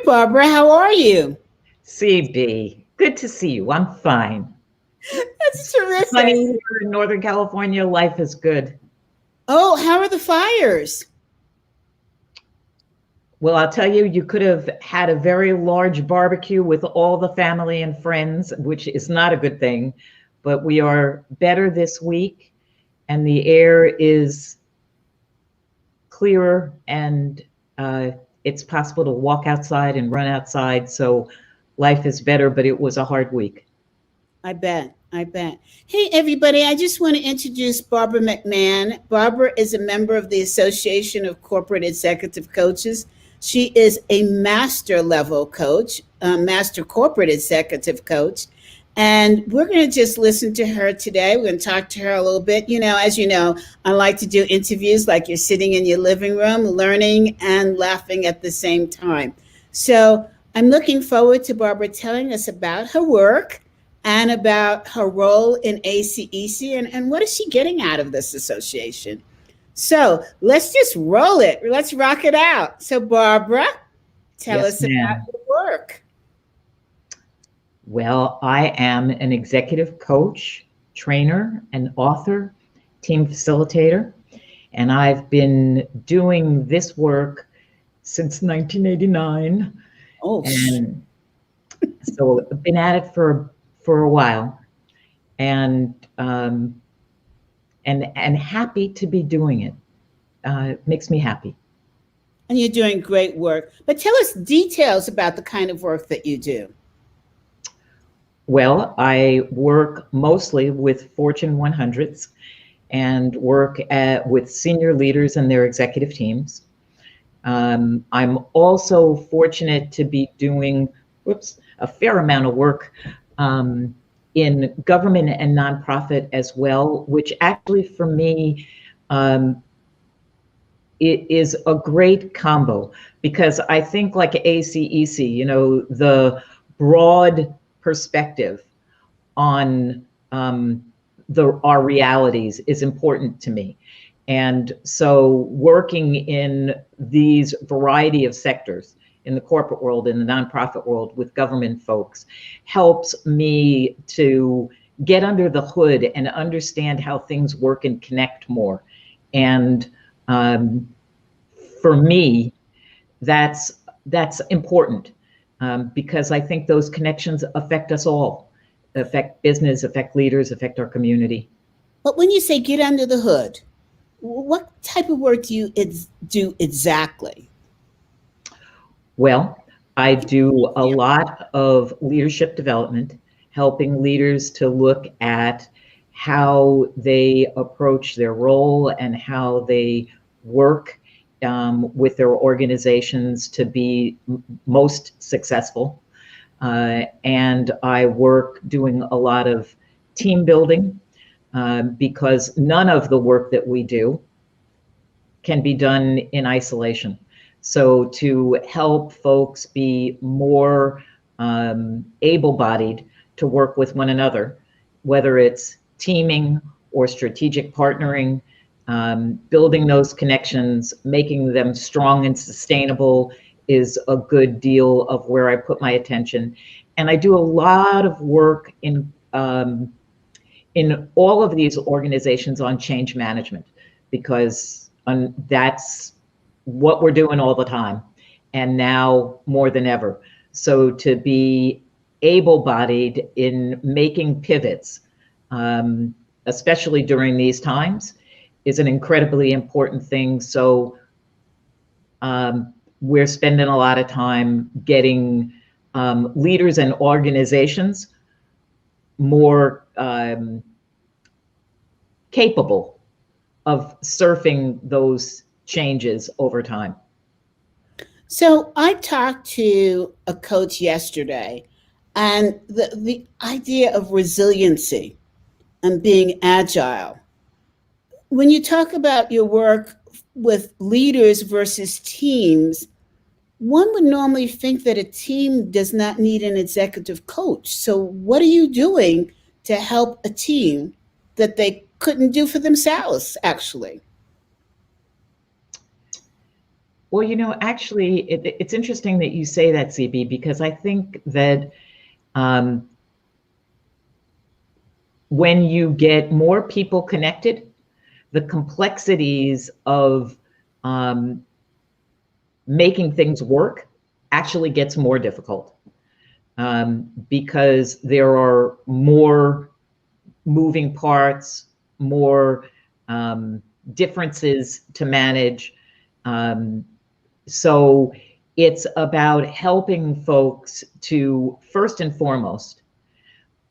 Barbara. How are you? CB, good to see you. I'm fine. That's It's sunny terrific. here in Northern California. Life is good. Oh, how are the fires? Well, I'll tell you, you could have had a very large barbecue with all the family and friends, which is not a good thing, but we are better this week and the air is clearer and it's possible to walk outside and run outside. So life is better, but it was a hard week. I bet. I bet. Hey, everybody. I just want to introduce Barbara McMahon. Barbara is a member of the Association of Corporate Executive Coaches. She is a master level coach, a master corporate executive coach. And we're going to just listen to her today. We're going to talk to her a little bit. As you know, I like to do interviews like you're sitting in your living room, learning and laughing at the same time. So I'm looking forward to Barbara telling us about her work and about her role in ACEC and what is she getting out of this association. So let's just roll it. Let's rock it out. So Barbara, tell Yes, us about ma'am. your work. Well, I am an executive coach, trainer, and author, team facilitator, and I've been doing this work since 1989. Oh, And so I've been at it for a while, and and happy to be doing it. It makes me happy. and you're doing great work. But tell us details about the kind of work that you do. Well, I work mostly with Fortune 100s and with senior leaders and their executive teams. I'm also fortunate to be doing, a fair amount of work in government and nonprofit as well, which actually for me, it is a great combo because I think like ACEC, the broad perspective on our realities is important to me. And so working in these variety of sectors in the corporate world, in the nonprofit world with government folks helps me to get under the hood and understand how things work and connect more. And for me, that's important because I think those connections affect us all, affect business, affect leaders, affect our community. But when you say get under the hood, what type of work do you do exactly? Well, I do a lot of leadership development, helping leaders to look at how they approach their role and how they work with their organizations to be most successful. And I work doing a lot of team building because none of the work that we do can be done in isolation. So to help folks be more able-bodied to work with one another, whether it's teaming or strategic partnering, building those connections, making them strong and sustainable is a good deal of where I put my attention. And I do a lot of work in all of these organizations on change management because that's what we're doing all the time and now more than ever. So to be able-bodied in making pivots, especially during these times, is an incredibly important thing. So we're spending a lot of time getting leaders and organizations more capable of surfing those changes over time. So I talked to a coach yesterday, and the idea of resiliency and being agile. When you talk about your work with leaders versus teams, one would normally think that a team does not need an executive coach. So, what are you doing to help a team that they couldn't do for themselves, actually? Well, actually, it's interesting that you say that, CB, because I think that when you get more people connected, the complexities of making things work actually gets more difficult, because there are more moving parts, more differences to manage. So it's about helping folks to, first and foremost,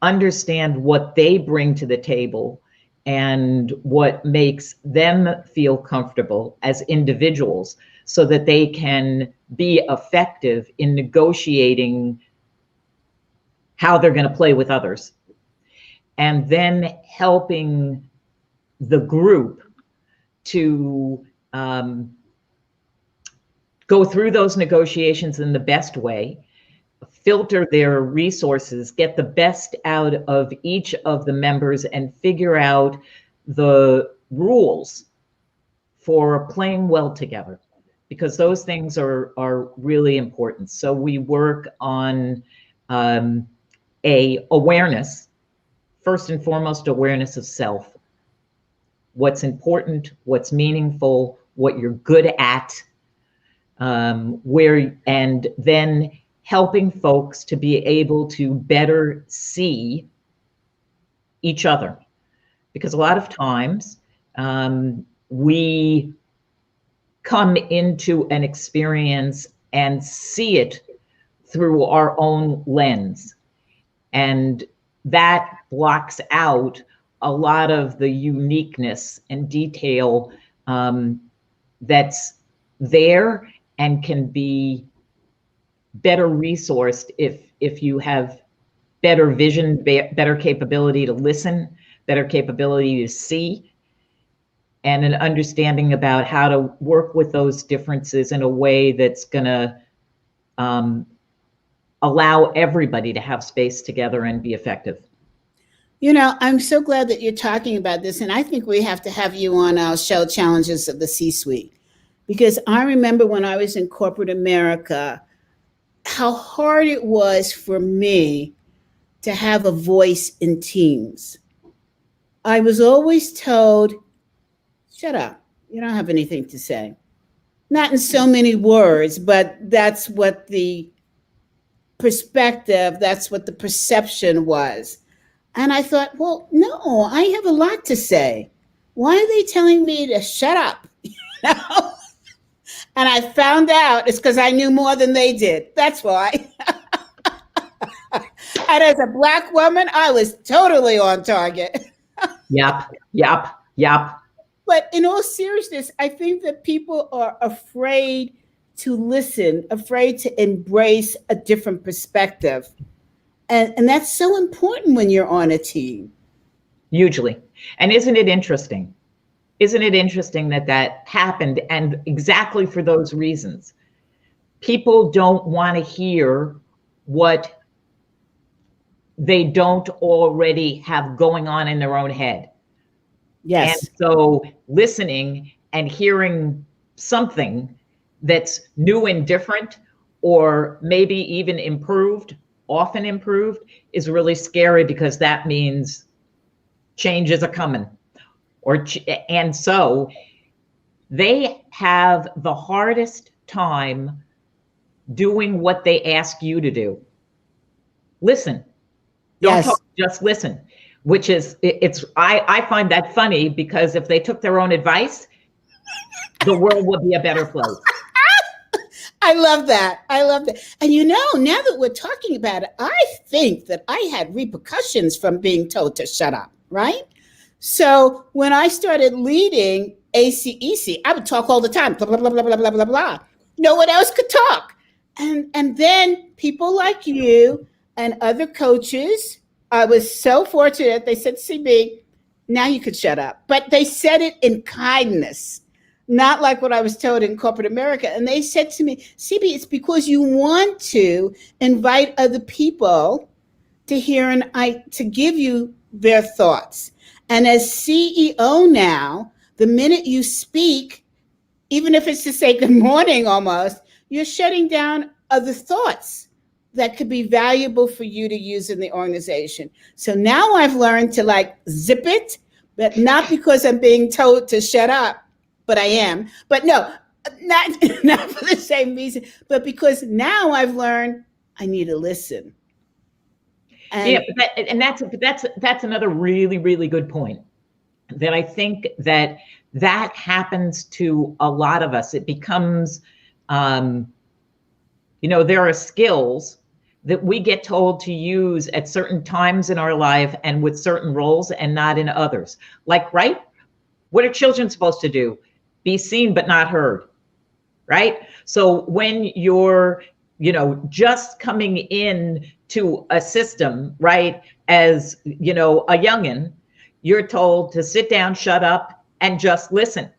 understand what they bring to the table and what makes them feel comfortable as individuals, so that they can be effective in negotiating how they're going to play with others. And then helping the group to go through those negotiations in the best way, filter their resources, get the best out of each of the members, and figure out the rules for playing well together, because those things are really important. So we work on awareness, first and foremost, awareness of self. What's important, what's meaningful, what you're good at, and then helping folks to be able to better see each other. Because a lot of times we come into an experience and see it through our own lens, and that blocks out a lot of the uniqueness and detail that's there and can be better resourced if you have better vision, better capability to listen, better capability to see, and an understanding about how to work with those differences in a way that's going to allow everybody to have space together and be effective. I'm so glad that you're talking about this, and I think we have to have you on our show, Challenges of the C-Suite, because I remember when I was in corporate America, how hard it was for me to have a voice in teams. I was always told, shut up, you don't have anything to say. Not in so many words, but that's what the perspective, that's what the perception was. And I thought, well, no, I have a lot to say. Why are they telling me to shut up? And I found out it's because I knew more than they did. That's why. And as a Black woman, I was totally on target. Yep. But in all seriousness, I think that people are afraid to listen, afraid to embrace a different perspective. And that's so important when you're on a team. Hugely. And isn't it interesting? Isn't it interesting that happened, and exactly for those reasons? People don't want to hear what they don't already have going on in their own head. Yes. And so listening and hearing something that's new and different, or maybe even improved, often improved, is really scary, because that means changes are coming. And so they have the hardest time doing what they ask you to do. Listen. Don't talk, just listen. Which is, I find that funny, because if they took their own advice, the world would be a better place. I love that. And now that we're talking about it, I think that I had repercussions from being told to shut up, right? So when I started leading ACEC, I would talk all the time, blah, blah, blah, blah, blah, blah, blah, blah. No one else could talk. And then people like you and other coaches, I was so fortunate. They said, CB, now you could shut up. But they said it in kindness, not like what I was told in corporate America. And they said to me, CB, it's because you want to invite other people to hear and to give you their thoughts. And as CEO now, the minute you speak, even if it's to say good morning almost, you're shutting down other thoughts that could be valuable for you to use in the organization. So now I've learned to like zip it, but not because I'm being told to shut up, but I am. But no, not for the same reason, but because now I've learned I need to listen. And yeah, that's another really, really good point. That I think that happens to a lot of us. It becomes, there are skills that we get told to use at certain times in our life and with certain roles and not in others. Like, right? What are children supposed to do? Be seen but not heard, right? So when you're, just coming in to a system, right, as, a youngin', you're told to sit down, shut up, and just listen.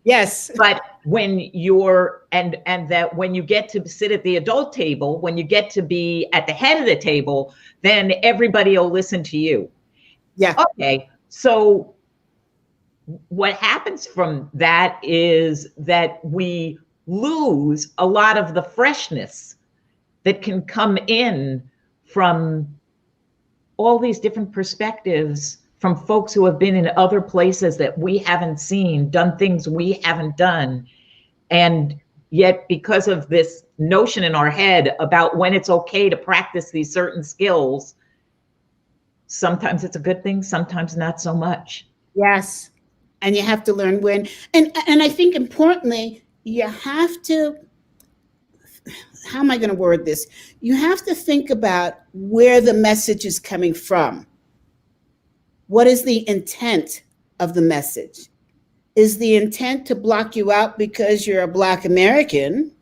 Yes. But when you're, and that when you get to sit at the adult table, when you get to be at the head of the table, then everybody will listen to you. Yeah. Okay. So what happens from that is that we lose a lot of the freshness that can come in from all these different perspectives, from folks who have been in other places that we haven't seen, done things we haven't done. And yet, because of this notion in our head about when it's okay to practice these certain skills, sometimes it's a good thing, sometimes not so much. Yes. And you have to learn when. And I think importantly, you have to, how am I going to word this? You have to think about where the message is coming from. What is the intent of the message? Is the intent to block you out because you're a Black American?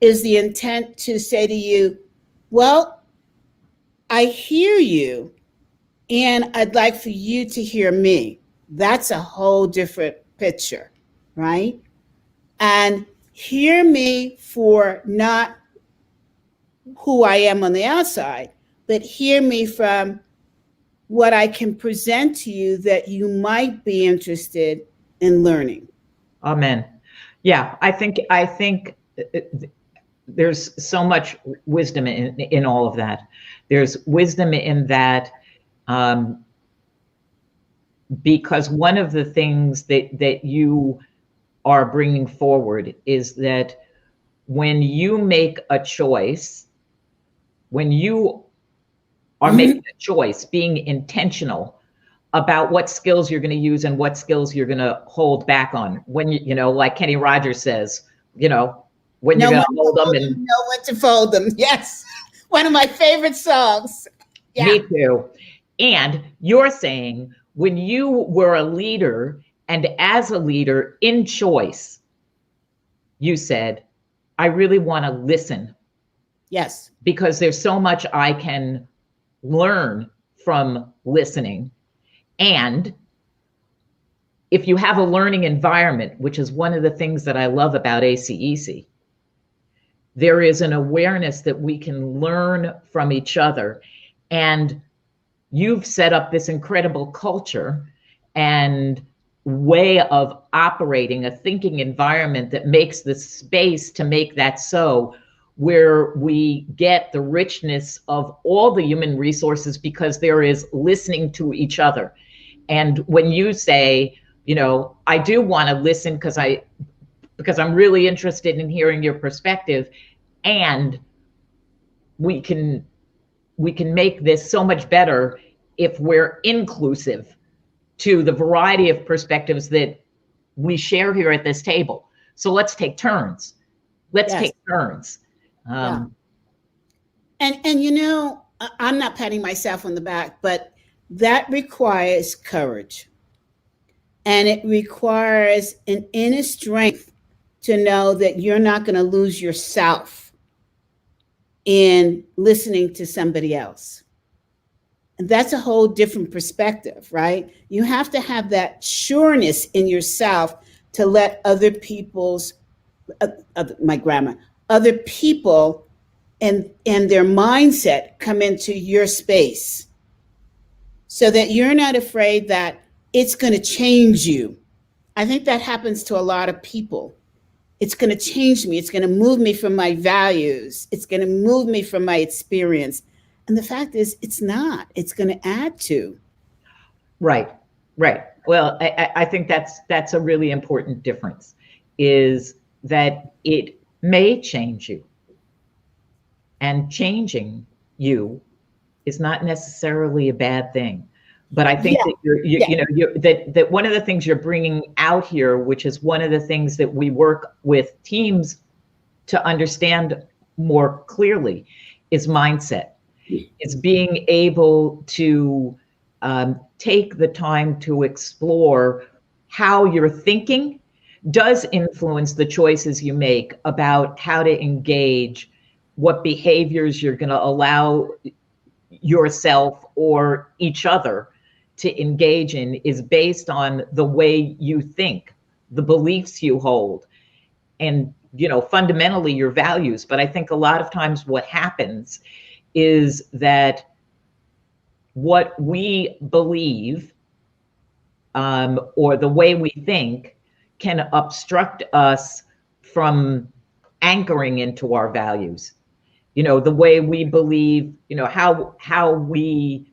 Is the intent to say to you, well, I hear you and I'd like for you to hear me? That's a whole different picture, right? And hear me for not who I am on the outside, but hear me from what I can present to you that you might be interested in learning. Amen. Yeah, I think there's so much wisdom in all of that. There's wisdom in that, because one of the things that you are bringing forward is that when you make a choice, when you are making a choice, being intentional about what skills you're going to use and what skills you're going to hold back on. When like Kenny Rogers says, when you're going to hold them and know when to fold them. Yes, one of my favorite songs. Yeah. Me too. And you're saying when you were a leader, and as a leader in choice, you said, I really want to listen. Yes. Because there's so much I can learn from listening. And if you have a learning environment, which is one of the things that I love about ACEC, there is an awareness that we can learn from each other. And you've set up this incredible culture and way of operating, a thinking environment that makes the space to make that so, where we get the richness of all the human resources because there is listening to each other. And when you say, I do want to listen because I'm really interested in hearing your perspective, and we can make this so much better if we're inclusive to the variety of perspectives that we share here at this table. So let's take turns. Let's take turns. And I'm not patting myself on the back, but that requires courage. And it requires an inner strength to know that you're not going to lose yourself in listening to somebody else. And that's a whole different perspective, right? You have to have that sureness in yourself to let other people's, other people and their mindset come into your space so that you're not afraid that it's going to change you. I think that happens to a lot of people. it's going to change me. It's going to move me from my values. It's going to move me from my experience. And the fact is, it's not. It's going to add to. Right, right. Well, I think that's a really important difference, is that it may change you. And changing you is not necessarily a bad thing. But I think that that one of the things you're bringing out here, which is one of the things that we work with teams to understand more clearly, is mindset. It's being able to take the time to explore how your thinking does influence the choices you make about how to engage, what behaviors you're going to allow yourself or each other to engage in, is based on the way you think, the beliefs you hold, and, you know, fundamentally your values. But I think a lot of times what happens is that what we believe or the way we think can obstruct us from anchoring into our values. You know, the way we believe, you know, how we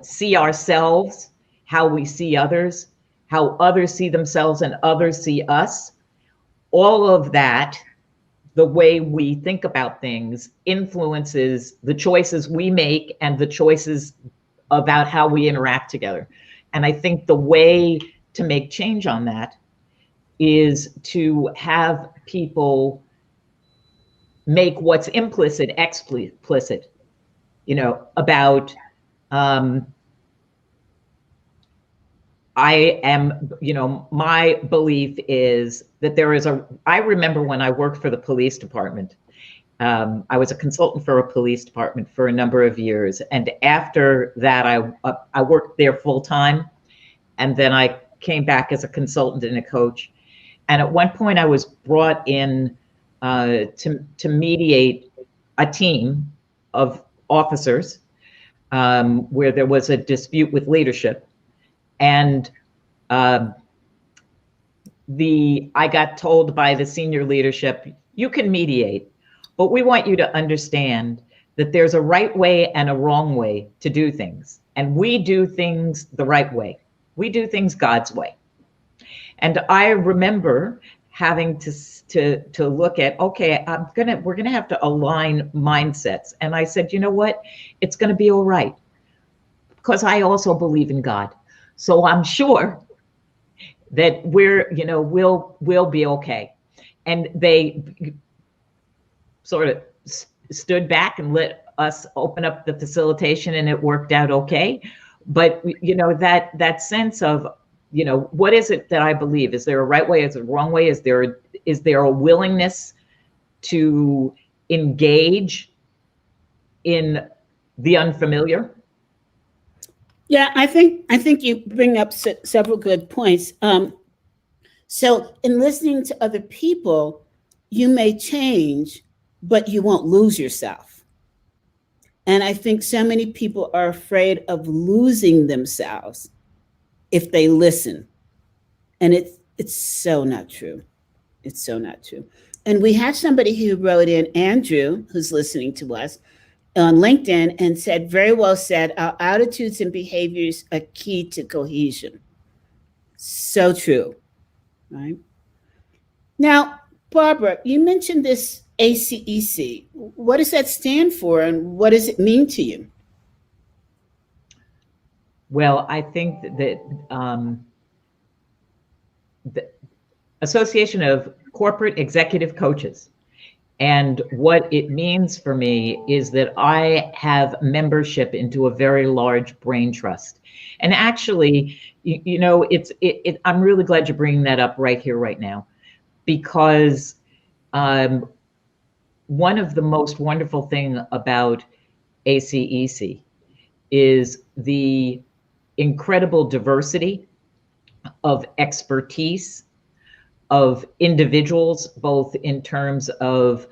see ourselves, how we see others, how others see themselves and others see us. All of that, the way we think about things, influences the choices we make and the choices about how we interact together. And I think the way to make change on that is to have people make what's implicit explicit, you know, about I am, you know, my belief is that there is I remember when I worked for the police department, I was a consultant for a police department for a number of years. And after that, I worked there full time. And then I came back as a consultant and a coach. And at one point I was brought in to mediate a team of officers where there was a dispute with leadership. And I got told by the senior leadership, you can mediate, but we want you to understand that there's a right way and a wrong way to do things. And we do things the right way. We do things God's way. And I remember having to look at, okay, we're gonna have to align mindsets. And I said, you know what? It's gonna be all right, because I also believe in God. So I'm sure that we'll be okay. And they sort of stood back and let us open up the facilitation, and it worked out okay. But you know, that sense of, you know, what is it that I believe? Is there a right way? Is there a wrong way? Is there a willingness to engage in the unfamiliar? Yeah, I think you bring up several good points. So in listening to other people, you may change, but you won't lose yourself. And I think so many people are afraid of losing themselves if they listen. And it's so not true. It's so not true. And we have somebody who wrote in, Andrew, who's listening to us on LinkedIn, and said, very well said, our attitudes and behaviors are key to cohesion. So true, right? Now, Barbara, you mentioned this ACEC. What does that stand for, and what does it mean to you? Well, I think that the Association of Corporate Executive Coaches, and what it means for me is that I have membership into a very large brain trust. And actually, you know, I'm really glad you're bringing that up right here, right now, because one of the most wonderful thing about ACEC is the incredible diversity of expertise of individuals, both in terms of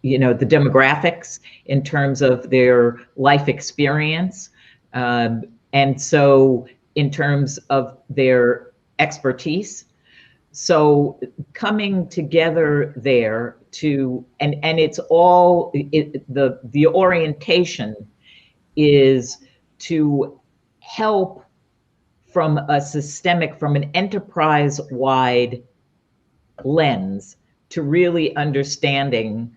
you know, the demographics, in terms of their life experience, and so in terms of their expertise. So coming together there to, and it's all, the orientation is to help from a systemic, from an enterprise-wide lens to really understanding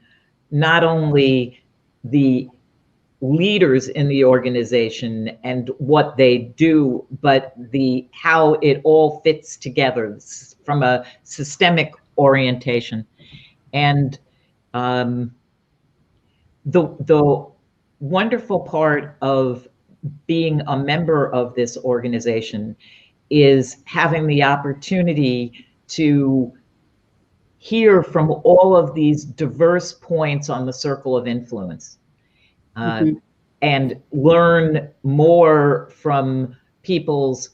not only the leaders in the organization and what they do, but the how it all fits together from a systemic orientation. And the wonderful part of being a member of this organization is having the opportunity to hear from all of these diverse points on the circle of influence. And learn more from people's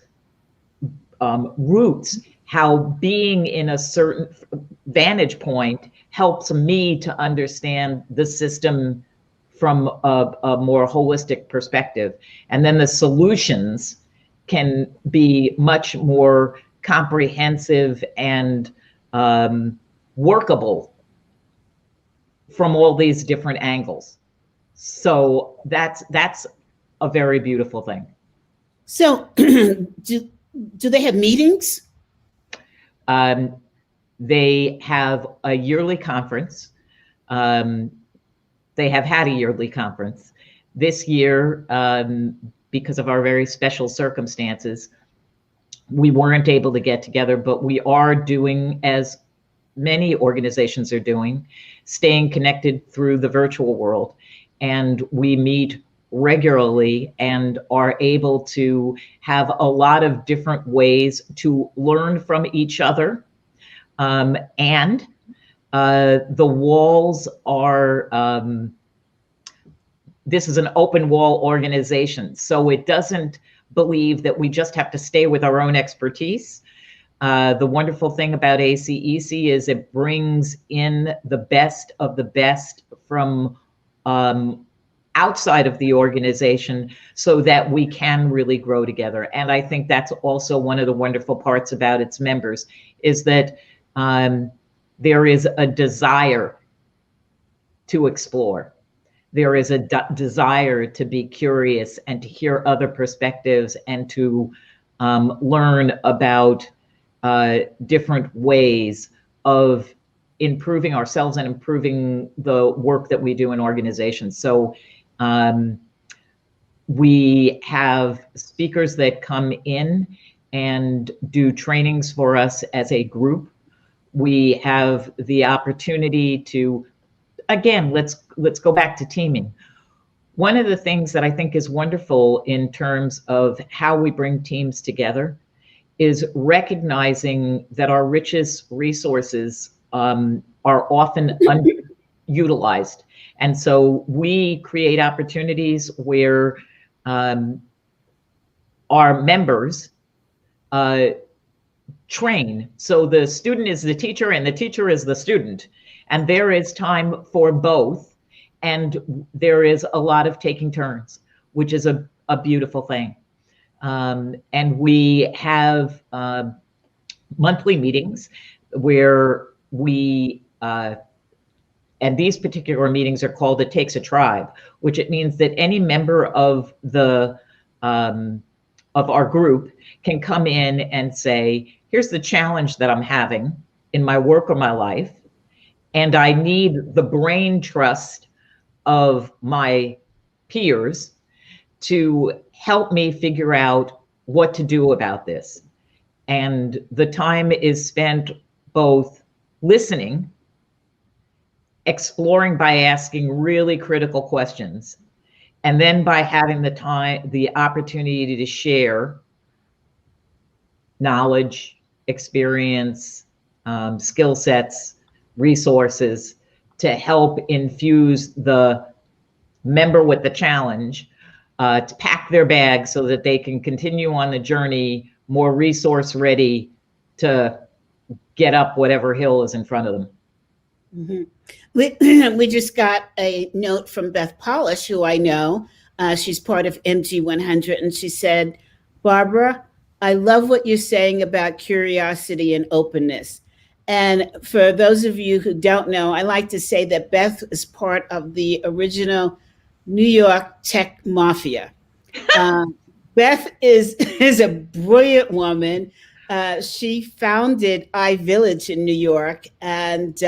roots, how being in a certain vantage point helps me to understand the system from a more holistic perspective. And then the solutions can be much more comprehensive and workable from all these different angles. So that's a very beautiful thing. So do they have meetings? They have a yearly conference. They have had a yearly conference. This year, because of our very special circumstances, we weren't able to get together, but we are doing, as many organizations are doing, staying connected through the virtual world. And we meet regularly and are able to have a lot of different ways to learn from each other. And the walls are, this is an open wall organization, so it doesn't believe that we just have to stay with our own expertise. The wonderful thing about ACEC is it brings in the best of the best from outside of the organization so that we can really grow together. And I think that's also one of the wonderful parts about its members, is that there is a desire to explore. There is a desire to be curious and to hear other perspectives and to learn about different ways of improving ourselves and improving the work that we do in organizations. So we have speakers that come in and do trainings for us as a group. We have the opportunity to, again, let's go back to teaming. One of the things that I think is wonderful in terms of how we bring teams together is recognizing that our richest resources are often underutilized. And so we create opportunities where our members train. So the student is the teacher and the teacher is the student. And there is time for both. And there is a lot of taking turns, which is a beautiful thing. And we have monthly meetings where we, and these particular meetings are called It Takes a Tribe, which it means that any member of the of our group can come in and say, here's the challenge that I'm having in my work or my life, and I need the brain trust of my peers to help me figure out what to do about this. And the time is spent both listening, exploring by asking really critical questions, and then by having the time, the opportunity to share knowledge, experience, skill sets, resources to help infuse the member with the challenge to pack their bags so that they can continue on the journey more resource ready to get up whatever hill is in front of them. Mm-hmm. We just got a note from Beth Polish, who I know. She's part of MG 100, and she said, Barbara, I love what you're saying about curiosity and openness. And for those of you who don't know, I like to say that Beth is part of the original New York tech mafia. Um, Beth is a brilliant woman. She founded iVillage in New York and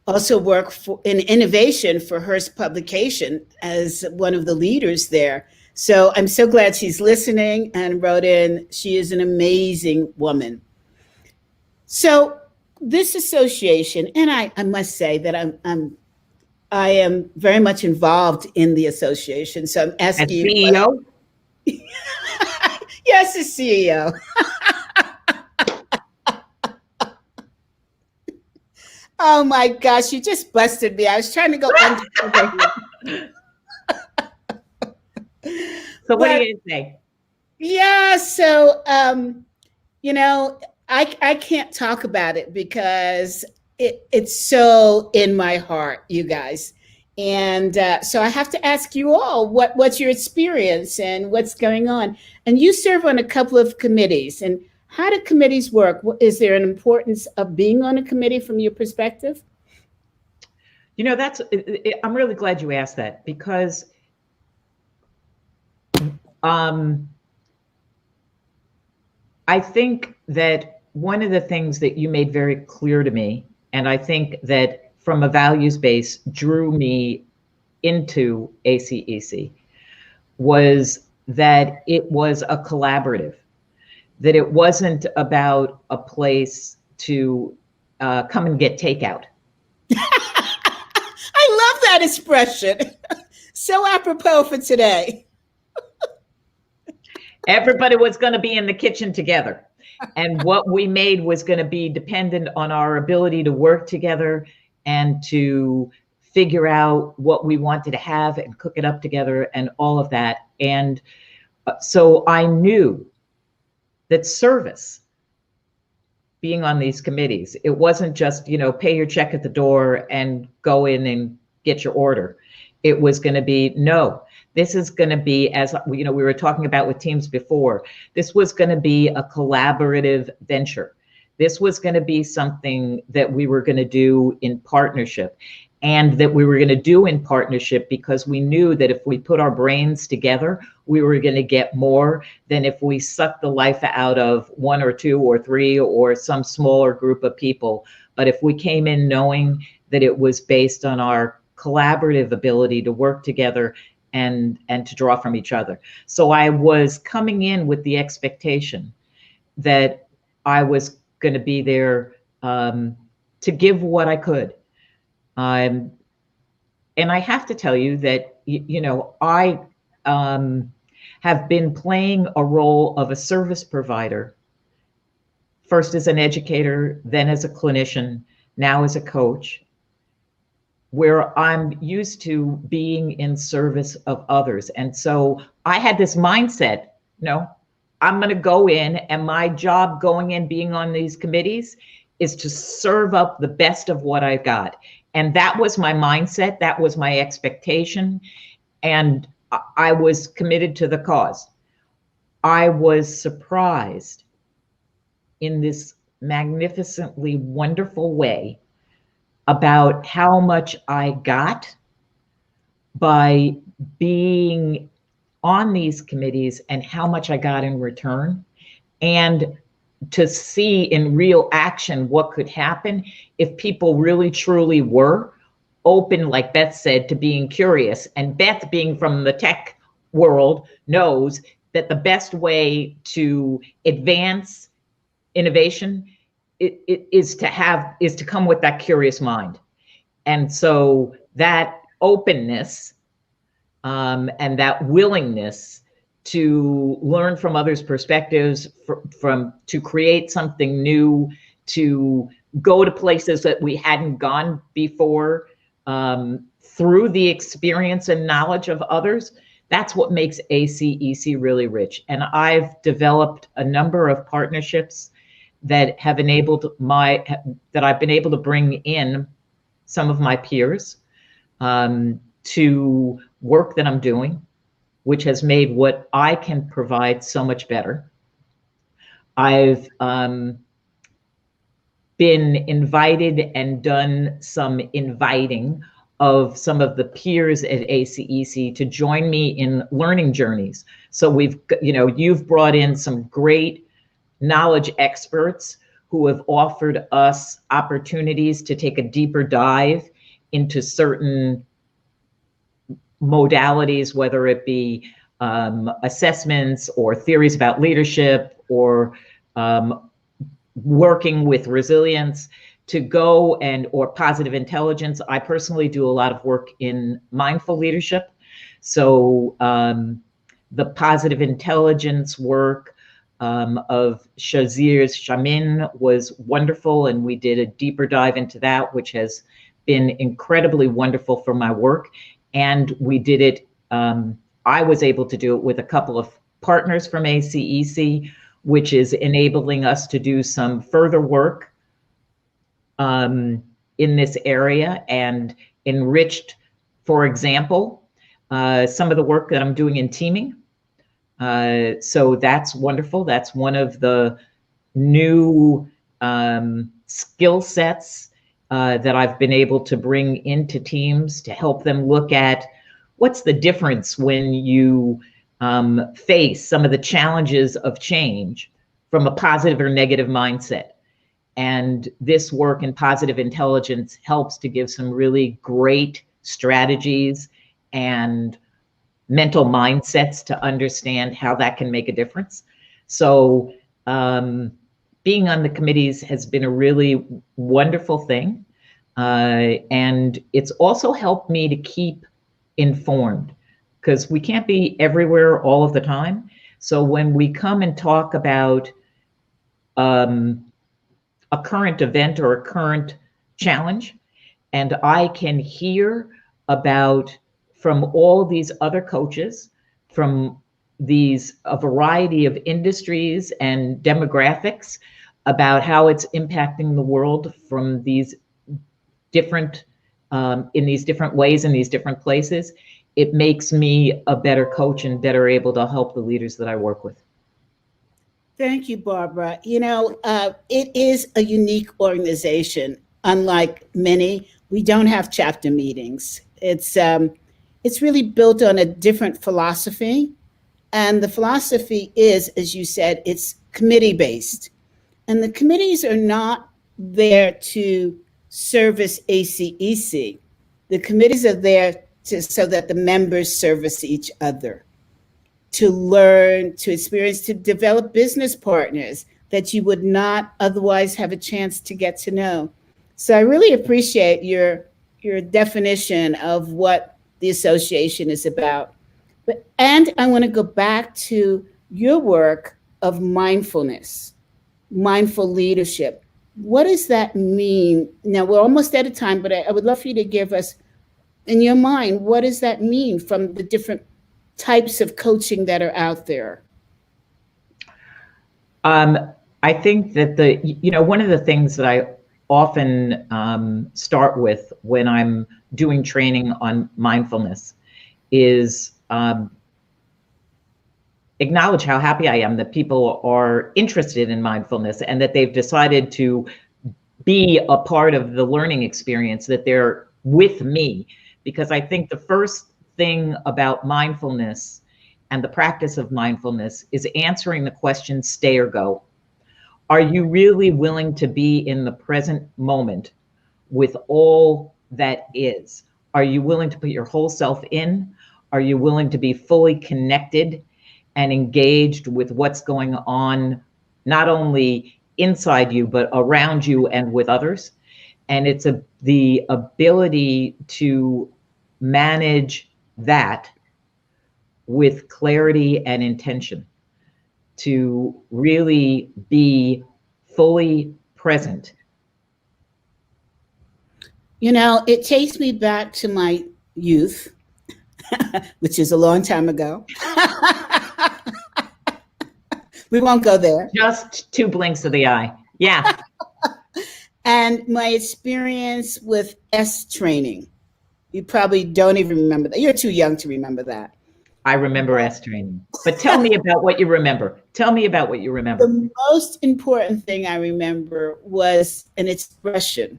also worked in innovation for Hearst Publication as one of the leaders there. So I'm so glad she's listening and wrote in. She is an amazing woman. So this association, and I must say that I am very much involved in the association. So I'm As asking you. CEO, Yes, the CEO. Oh my gosh, you just busted me. I was trying to go under. so what But are you going to say? yeah, so you know, I can't talk about it because it's so in my heart, you guys. And so I have to ask you all what's your experience and what's going on. And you serve on a couple of committees. And how do committees work? Is there an importance of being on a committee from your perspective? You know, I'm really glad you asked that because I think that one of the things that you made very clear to me, and I think that from a values base drew me into ACEC, was that it was a collaborative, that it wasn't about a place to come and get takeout. I love that expression. So apropos for today. Everybody was going to be in the kitchen together. And what we made was going to be dependent on our ability to work together and to figure out what we wanted to have and cook it up together and all of that. And so I knew that service, being on these committees, it wasn't just, pay your check at the door and go in and get your order. It was going to be, no, this is going to be, as we were talking about with teams before, this was going to be a collaborative venture. This was going to be something that we were going to do in partnership, and that we were going to do in partnership because we knew that if we put our brains together, we were going to get more than if we sucked the life out of one or two or three or some smaller group of people. But if we came in knowing that it was based on our collaborative ability to work together and to draw from each other. So I was coming in with the expectation that I was going to be there to give what I could. And I have to tell you that, I have been playing a role of a service provider, first as an educator, then as a clinician, now as a coach, where I'm used to being in service of others. And so I had this mindset, I'm going to go in, and my job going in, being on these committees, is to serve up the best of what I got. And that was my mindset. That was my expectation. And I was committed to the cause. I was surprised in this magnificently wonderful way about how much I got by being on these committees and how much I got in return, and to see in real action what could happen if people really truly were open, like Beth said, to being curious. And Beth, being from the tech world, knows that the best way to advance innovation is to come with that curious mind. And so that openness and that willingness to learn from others' perspectives, to create something new, to go to places that we hadn't gone before, through the experience and knowledge of others. That's what makes ACEC really rich. And I've developed a number of partnerships that have enabled that I've been able to bring in some of my peers to work that I'm doing, which has made what I can provide so much better. I've been invited and done some inviting of some of the peers at ACEC to join me in learning journeys. So you've brought in some great knowledge experts who have offered us opportunities to take a deeper dive into certain modalities, whether it be assessments or theories about leadership or working with resilience, to go or positive intelligence. I personally do a lot of work in mindful leadership. So the positive intelligence work of Shazir's Shamin was wonderful, and we did a deeper dive into that, which has been incredibly wonderful for my work. And we did it, I was able to do it with a couple of partners from ACEC, which is enabling us to do some further work in this area and enriched, for example, some of the work that I'm doing in teaming. So that's wonderful. That's one of the new skill sets that I've been able to bring into teams to help them look at what's the difference when you face some of the challenges of change from a positive or negative mindset. And this work in positive intelligence helps to give some really great strategies and mental mindsets to understand how that can make a difference. So being on the committees has been a really wonderful thing. And it's also helped me to keep informed, because we can't be everywhere all of the time. So when we come and talk about a current event or a current challenge, and I can hear about from all these other coaches, from a variety of industries and demographics, about how it's impacting the world from these different, in these different ways, in these different places, it makes me a better coach and better able to help the leaders that I work with. Thank you, Barbara. It is a unique organization. Unlike many, we don't have chapter meetings. It's really built on a different philosophy. And the philosophy is, as you said, it's committee-based. And the committees are not there to service ACEC. The committees are there so that the members service each other, to learn, to experience, to develop business partners that you would not otherwise have a chance to get to know. So I really appreciate your definition of what the association is about. And I want to go back to your work of mindfulness, mindful leadership. What does that mean? Now, we're almost out of time, but I would love for you to give us, in your mind, what does that mean from the different types of coaching that are out there? I think that one of the things that I often start with when I'm doing training on mindfulness is acknowledge how happy I am that people are interested in mindfulness and that they've decided to be a part of the learning experience, that they're with me. Because I think the first thing about mindfulness and the practice of mindfulness is answering the question, stay or go. Are you really willing to be in the present moment with all that is? Are you willing to put your whole self in? Are you willing to be fully connected and engaged with what's going on, not only inside you, but around you and with others? And it's the ability to manage that with clarity and intention, to really be fully present. It takes me back to my youth, which is a long time ago. We won't go there. Just 2 blinks of the eye. Yeah. And my experience with S training. You probably don't even remember that. You're too young to remember that. I remember S training. But tell me about what you remember. Tell me about what you remember. The most important thing I remember was an expression.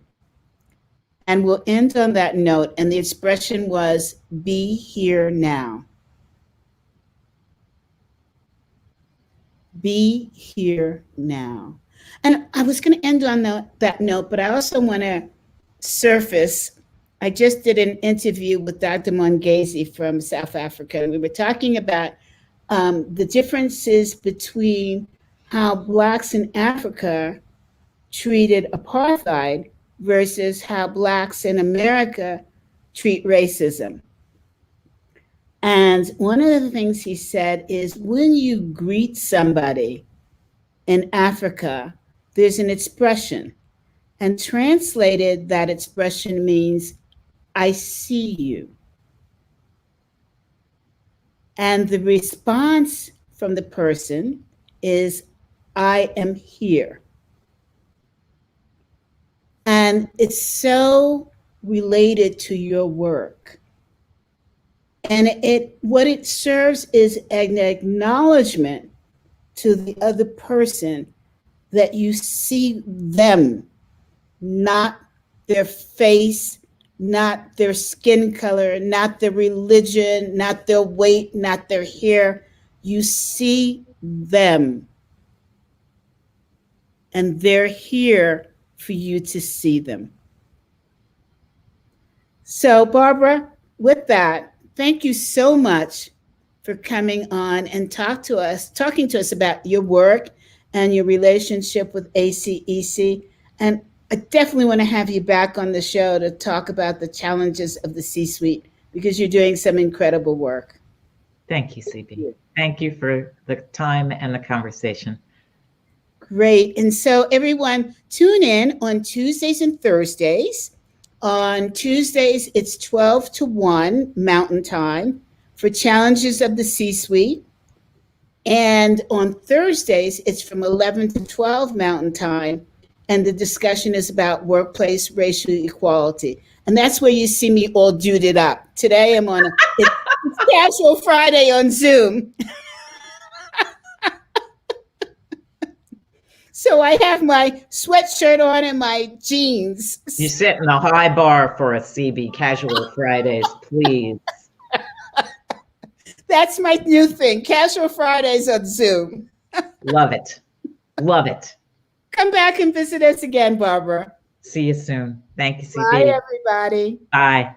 And we'll end on that note. And the expression was, be here now. Be here now. And I was going to end on that note, but I also want to surface. I just did an interview with Dr. Mongezi from South Africa. We were talking about the differences between how Blacks in Africa treated apartheid versus how Blacks in America treat racism. And one of the things he said is when you greet somebody in Africa, there's an expression. And translated, that expression means, I see you. And the response from the person is, I am here. And it's so related to your work. And what it serves is an acknowledgement to the other person that you see them, not their face, not their skin color, not their religion, not their weight, not their hair. You see them. And they're here for you to see them. So, Barbara, with that, thank you so much for coming on and talking to us about your work and your relationship with ACEC. And I definitely want to have you back on the show to talk about the challenges of the C-suite, because you're doing some incredible work. Thank you, CB. Thank you for the time and the conversation. Great. And so everyone, tune in on Tuesdays and Thursdays. On Tuesdays, it's 12 to 1 Mountain Time for Challenges of the C-Suite. And on Thursdays, it's from 11 to 12 Mountain Time. And the discussion is about workplace racial equality. And that's where you see me all duded up. Today, I'm on it's Casual Friday on Zoom. So I have my sweatshirt on and my jeans. You're setting a high bar for a CB Casual Fridays, please. That's my new thing, Casual Fridays on Zoom. Love it. Love it. Come back and visit us again, Barbara. See you soon. Thank you, CB. Bye, everybody. Bye.